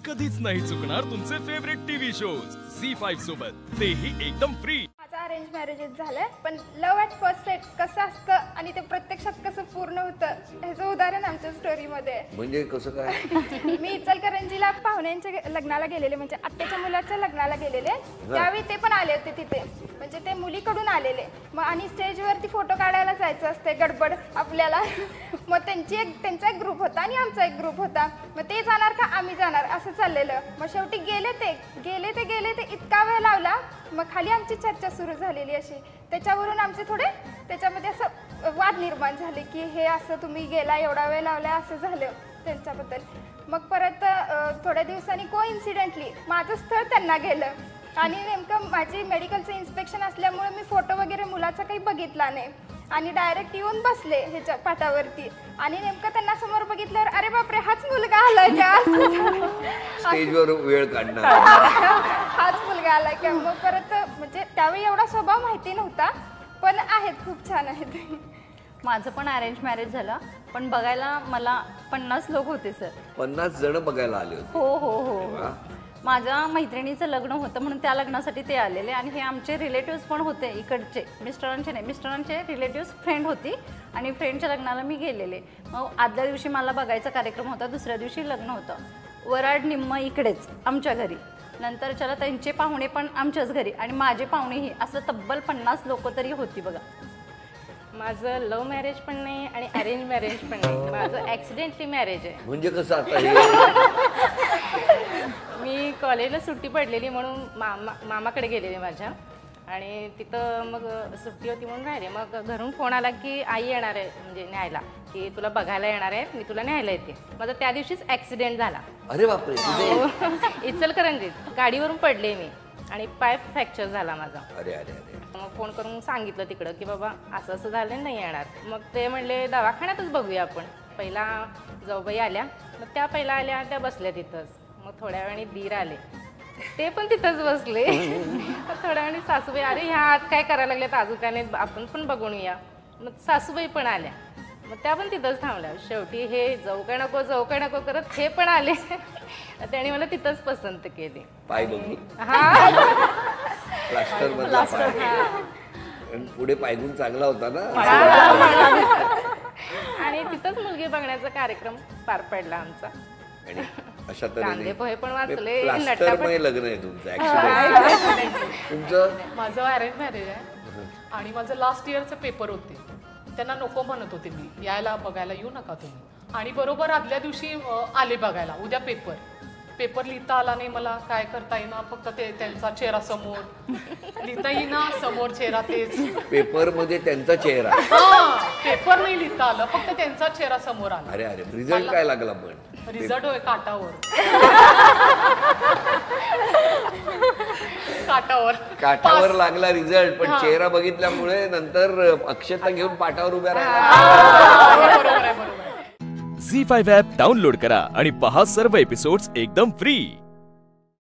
कधीच नाही चुकणार तुमचे फेवरेट टीव्ही शोज झी5 सोबत, तेही एकदम फ्री। माझा अरेंज मॅरेजच झालंय, पण लव्ह ॲट फर्स्ट साइट कसं असतं आणि ते प्रत्यक्षात कसं पूर्ण होतं ह्याचं उदाहरण आमच्या स्टोरीमध्ये आहे। म्हणजे कसं काय? मी इचलकरंजीला पाहुण्यांच्या लग्नाला गेलेले, म्हणजे आत्याच्या मुलाच्या लग्नाला गेलेले, त्यावेळी ते पण आले होते तिथे, म्हणजे ते मुलीकडून आलेले। मग आणि स्टेजवरती फोटो काढायला जायचं असते गडबड आपल्याला, मग त्यांचा एक ग्रुप होता आणि आमचा एक ग्रुप होता। मग ते जाणार का आम्ही जाणार असं चाललेलं। मग शेवटी गेले ते इतका वेळ लावला, मग खाली आमची चर्चा सुरू झालेली अशी, त्याच्यावरून आमचे थोडे त्याच्यामध्ये असं वाद निर्माण झाले की हे असं तुम्ही गेला एवढा वेळ लावला असं झालं त्यांच्याबद्दल। मग परत थोड्या दिवसांनी कोइन्सिडेंटली माझं स्थळ त्यांना गेलं आणि नेमकं माझी मेडिकलचं इन्स्पेक्शन असल्यामुळे मी फोटो वगैरे मुलाचा काही बघितला नाही आणि डायरेक्ट येऊन बसले ह्याच्या पाठावरती आणि नेमकं त्यांना समोर बघितल्यावर अरे बापरे हाच मुलगा आलाय का, स्टेजवर वेळ काढणार हाच मुलगा आलाय का। मग परत म्हणजे त्यावेळी एवढा स्वभाव माहिती नव्हता, पण आहेत खूप छान आहेत। माझं पण अरेंज मॅरेज झालं, पण बघायला मला 50 लोक होते सर। 50 जण बघायला आले होते? हो हो हो। माझ्या मैत्रिणीचं लग्न होतं म्हणून त्या लग्नासाठी ते आलेले आणि हे आमचे रिलेटिव्स पण होते इकडचे, मिस्टरांचे नाही, मिस्टरांचे रिलेटिव्स फ्रेंड होती आणि फ्रेंडच्या लग्नाला मी गेलेले। मग आदल्या दिवशी मला बघायचा कार्यक्रम होता, दुसऱ्या दिवशी लग्न होतं। वराड निम्म इकडेच आमच्या घरी, नंतरच्याला त्यांचे पाहुणे पण आमच्याच घरी आणि माझे पाहुणेही, असं तब्बल 50 लोक तरी होती बघा। माझं लव्ह मॅरेज पण नाही आणि अरेंज मॅरेज पण नाही, माझं ॲक्सिडेंटली मॅरेज आहे। म्हणजे कसं आता हे? मी कॉलेजला सुट्टी पडलेली म्हणून मामाकडे गेलेले माझ्या, आणि तिथं मग सुट्टी होती म्हणून राहिले। मग घरून फोन आला की आई येणार आहे म्हणजे न्यायला, की तुला बघायला येणार आहे, मी तुला न्यायला येते। माझा त्या दिवशीच ॲक्सिडेंट झाला। अरे बापरे! इचलकरंजीत गाडीवरून पडले मी आणि पाय फ्रॅक्चर झाला माझा। अरे अरे अरे! मग फोन करून सांगितलं तिकडं की बाबा असं असं झालं, नाही येणार। मग ते म्हणले दवाखान्यातच बघूया आपण। पहिला जाऊबाई आल्या, मग त्या पहिला आल्या, त्या बसल्या तिथंच। मग थोड्या वेळाने दीर आले, ते पण तिथंच बसले। थोड्या वेळाने सासूबाई, अरे ह्या आत काय करायला लागल्यात अजून काय नाही, आपण पण बघून या। मग सासूबाई पण आल्या, मग त्या पण तिथंच थांबल्या। शेवटी हे जाऊ काय नको करत हे पण आले, त्यांनी मला तिथंच पसंत केली। पाय बघू? हा, प्लास्टर मधला पाय, पुढे पायगुण चांगला होता ना, आणि तिथंच मुलगी बघण्याचा कार्यक्रम पार पडला आमचा। आणि अशा कांदे पोहे पण वाचले, प्लास्टरमय लग्न आहे तुमचं, ऍक्सिडेंट तुमचं? माझं अरेंज मॅरेज आहे आणि माझं लास्ट इयरचे पेपर होते, त्यांना नको म्हणत होते मी यायला, बघायला येऊ नका तुम्ही। आणि बरोबर आदल्या दिवशी आले बघायला, उद्या पेपर लिहिता आला नाही मला, काय करता येईना, फक्त ते त्यांचा चेहरा समोर लिहिता येईना, समोर चेहरा तेच पेपर मध्ये त्यांचा चेहरा, पेपर नाही लिहिता आलं, फक्त त्यांचा चेहरा समोर आला। अरे अरे! रिझल्ट काय लागला? पण रिझल्ट होय काटावर काठावर लागला रिझल्ट, पण चेहरा बघितल्यामुळे नंतर अक्षता घेऊन पाठावर उभ्या राहिला। झी5 ॲप डाउनलोड करा आणि पहा सर्व एपिसोड्स एकदम फ्री।